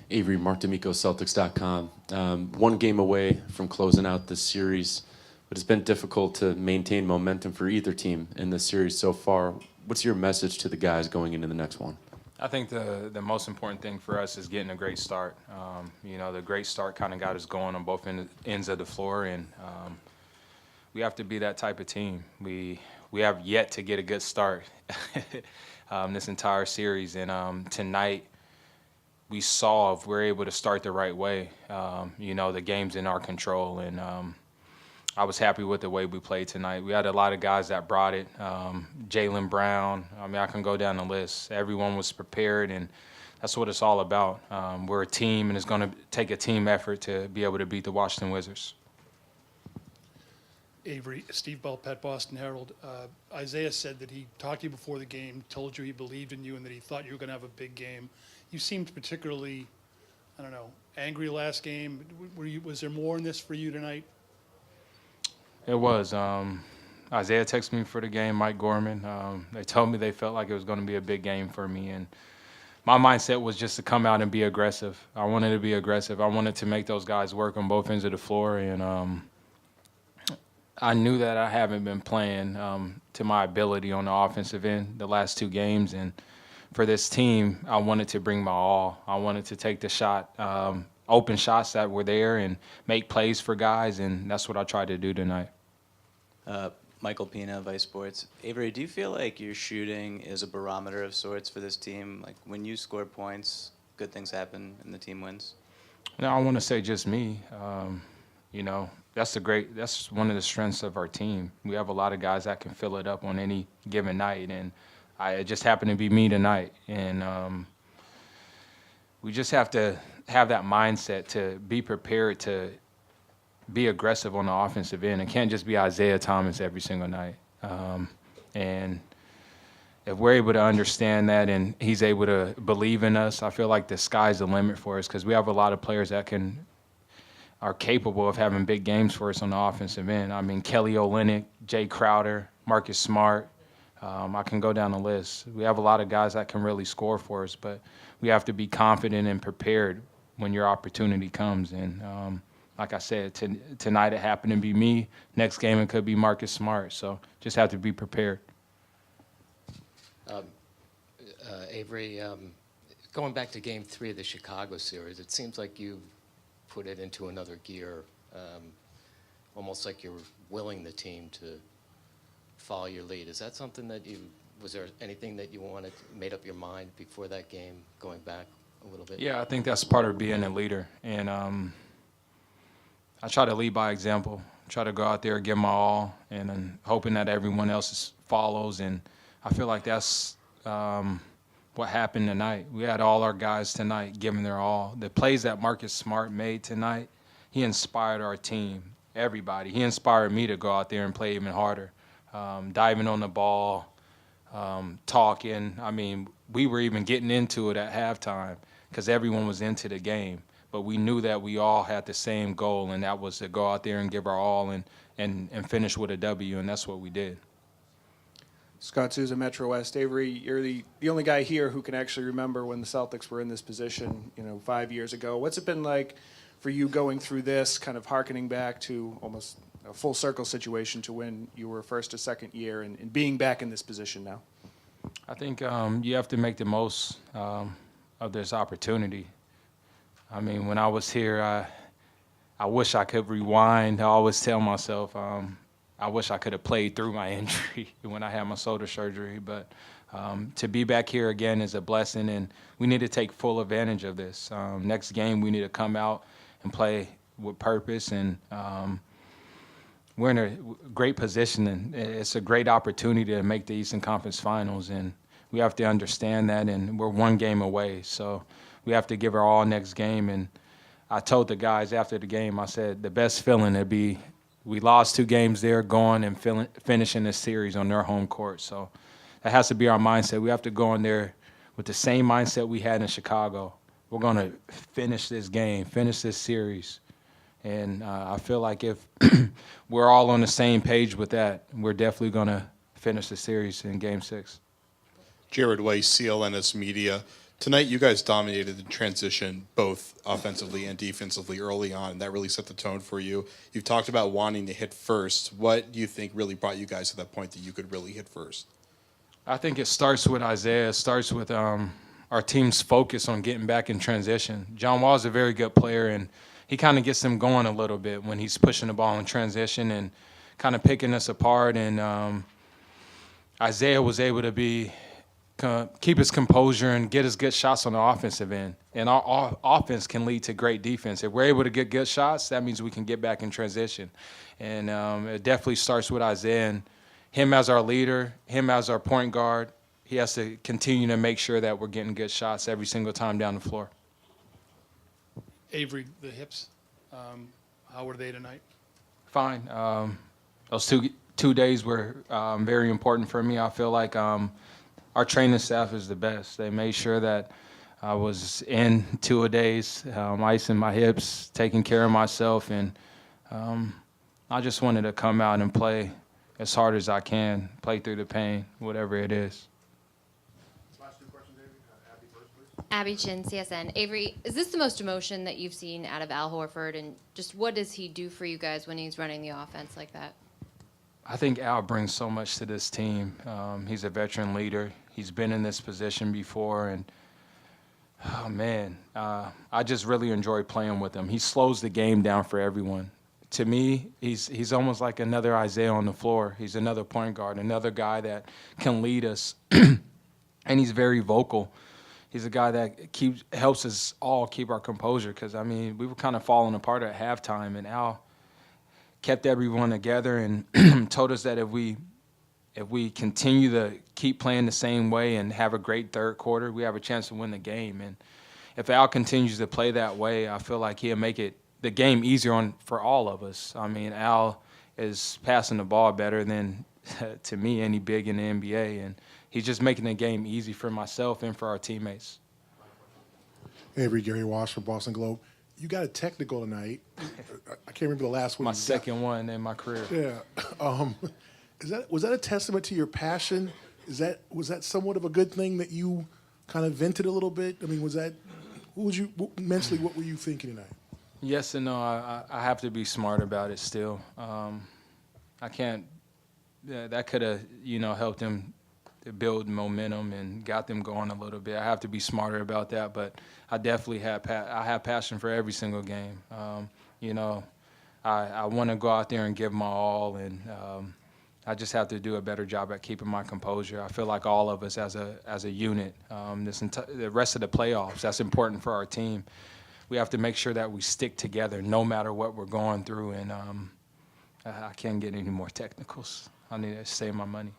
Avery, Celtics.com. One game away from closing out this series, but it's been difficult to maintain momentum for either team in this series so far. What's your message to the guys going into the next one? I think the most important thing for us is getting a great start. The great start kind of got us going on both ends of the floor, and we have to be that type of team. We have yet to get a good start this entire series, and tonight we saw if we're able to start the right way. The game's in our control, and I was happy with the way we played tonight. We had a lot of guys that brought it. Jaylen Brown. I can go down the list. Everyone was prepared, and that's what it's all about. We're a team, and it's going to take a team effort to be able to beat the Washington Wizards. Avery, Steve Belpet, Boston Herald. Isaiah said that he talked to you before the game, told you he believed in you, and that he thought you were going to have a big game. You seemed particularly, angry last game. Was there more in this for you tonight? It was. Isaiah texted me for the game, Mike Gorman. They told me they felt like it was going to be a big game for me, and my mindset was just to come out and be aggressive. I wanted to be aggressive. I wanted to make those guys work on both ends of the floor, and I knew that I haven't been playing to my ability on the offensive end the last two games, and for this team, I wanted to bring my all. I wanted to take the shot, open shots that were there, and make plays for guys, and that's what I tried to do tonight. Michael Pina, Vice Sports. Avery, do you feel like your shooting is a barometer of sorts for this team? Like when you score points, good things happen and the team wins? No, I want to say just me. That's one of the strengths of our team. We have a lot of guys that can fill it up on any given night, and it just happened to be me tonight. And we just have to have that mindset to be prepared to be aggressive on the offensive end. It can't just be Isaiah Thomas every single night. And if we're able to understand that and he's able to believe in us, I feel like the sky's the limit for us because we have a lot of players that are capable of having big games for us on the offensive end. I mean, Kelly Olynyk, Jay Crowder, Marcus Smart. I can go down the list. We have a lot of guys that can really score for us, but we have to be confident and prepared when your opportunity comes. And like I said, tonight it happened to be me. Next game it could be Marcus Smart. So just have to be prepared. Avery, going back to Game 3 of the Chicago series, it seems like you put it into another gear, almost like you're willing the team to follow your lead. Is that something that was there anything that you made up your mind before that game, going back a little bit? Yeah, I think that's part of being a leader. And I try to lead by example, try to go out there, give my all, and then hoping that everyone else follows. And I feel like that's what happened tonight. We had all our guys tonight giving their all. The plays that Marcus Smart made tonight, he inspired our team, everybody. He inspired me to go out there and play even harder, diving on the ball, talking. I mean, we were even getting into it at halftime because everyone was into the game. But we knew that we all had the same goal, and that was to go out there and give our all and finish with a W, and that's what we did. Scott Souza, Metro West. Avery, you're the only guy here who can actually remember when the Celtics were in this position, 5 years ago. What's it been like for you going through this, kind of hearkening back to almost a full circle situation to when you were first or second year and being back in this position now? I think you have to make the most of this opportunity. I mean, when I was here, I wish I could rewind. I always tell myself I wish I could have played through my injury when I had my shoulder surgery. But to be back here again is a blessing, and we need to take full advantage of this. Next game, we need to come out and play with purpose, and we're in a great position, and it's a great opportunity to make the Eastern Conference Finals, and we have to understand that, and we're one game away. So we have to give our all next game. And I told the guys after the game, I said the best feeling would be we lost 2 games there, going and finishing this series on their home court. So that has to be our mindset. We have to go in there with the same mindset we had in Chicago. We're going to finish this game, finish this series. And I feel like if we're all on the same page with that, we're definitely going to finish the series in Game 6. Jared Weiss, CLNS Media. Tonight, you guys dominated the transition both offensively and defensively early on, and that really set the tone for you. You've talked about wanting to hit first. What do you think really brought you guys to that point that you could really hit first? I think it starts with Isaiah. It starts with our team's focus on getting back in transition. John Wall's a very good player, and he kind of gets them going a little bit when he's pushing the ball in transition and kind of picking us apart. And Isaiah was able to keep his composure and get us good shots on the offensive end. And our offense can lead to great defense. If we're able to get good shots, that means we can get back in transition. And it definitely starts with Isaiah and him as our leader, him as our point guard. He has to continue to make sure that we're getting good shots every single time down the floor. Avery, the hips, how were they tonight? Fine. Those two days were very important for me. I feel like our training staff is the best. They made sure that I was in 2 days, icing my hips, taking care of myself, and I just wanted to come out and play as hard as I can, play through the pain, whatever it is. Last 2 questions, Avery. Abby first, please. Abby Chin, CSN. Avery, is this the most emotion that you've seen out of Al Horford, and just what does he do for you guys when he's running the offense like that? I think Al brings so much to this team. He's a veteran leader. He's been in this position before, and oh man, I just really enjoy playing with him. He slows the game down for everyone. To me, he's almost like another Isaiah on the floor. He's another point guard, another guy that can lead us, and he's very vocal. He's a guy that helps us all keep our composure because, I mean, we were kind of falling apart at halftime, and Al kept everyone together and told us that if we continue to keep playing the same way and have a great third quarter, we have a chance to win the game. And if Al continues to play that way, I feel like he'll make the game easier for all of us. I mean, Al is passing the ball better than, to me, any big in the NBA. And he's just making the game easy for myself and for our teammates. Avery, Gary Walsh from Boston Globe. You got a technical tonight. I can't remember the last one. My second one in my career. Yeah. Was that a testament to your passion? Was that somewhat of a good thing that you kind of vented a little bit? I mean, mentally, what were you thinking tonight? Yes and no. I have to be smart about it still. I can't. That could have helped them to build momentum and got them going a little bit. I have to be smarter about that, but I definitely have passion for every single game. I want to go out there and give my all, and I just have to do a better job at keeping my composure. I feel like all of us as a unit, the rest of the playoffs, that's important for our team. We have to make sure that we stick together no matter what we're going through, and I can't get any more technicals. I need to save my money.